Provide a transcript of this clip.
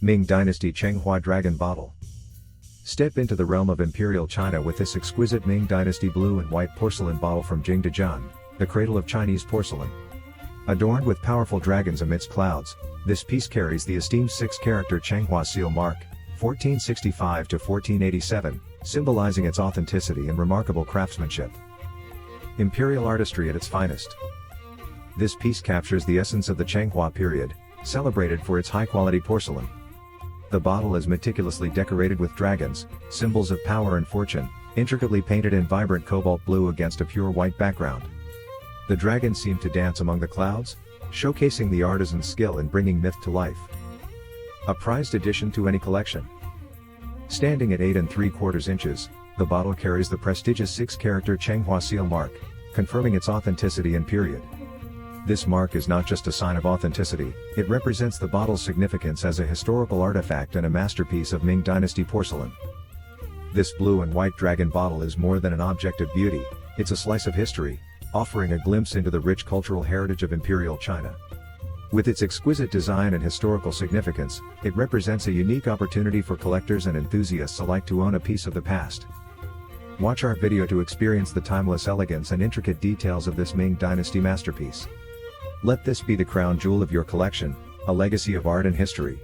Ming Dynasty Chenghua Dragon Bottle. Step into the realm of Imperial China with this exquisite Ming Dynasty blue and white porcelain bottle from Jingdezhen, the cradle of Chinese porcelain. Adorned with powerful dragons amidst clouds, this piece carries the esteemed 6-character Chenghua seal mark, 1465 to 1487, symbolizing its authenticity and remarkable craftsmanship. Imperial artistry at its finest. This piece captures the essence of the Chenghua period, celebrated for its high-quality porcelain. The bottle is meticulously decorated with dragons, symbols of power and fortune, intricately painted in vibrant cobalt blue against a pure white background. The dragons seem to dance among the clouds, showcasing the artisan's skill in bringing myth to life. A prized addition to any collection. Standing at 8 3/4 inches, the bottle carries the prestigious 6-character Chenghua seal mark, confirming its authenticity and period. This mark is not just a sign of authenticity, it represents the bottle's significance as a historical artifact and a masterpiece of Ming Dynasty porcelain. This blue and white dragon bottle is more than an object of beauty, it's a slice of history, offering a glimpse into the rich cultural heritage of Imperial China. With its exquisite design and historical significance, it represents a unique opportunity for collectors and enthusiasts alike to own a piece of the past. Watch our video to experience the timeless elegance and intricate details of this Ming Dynasty masterpiece. Let this be the crown jewel of your collection, a legacy of art and history.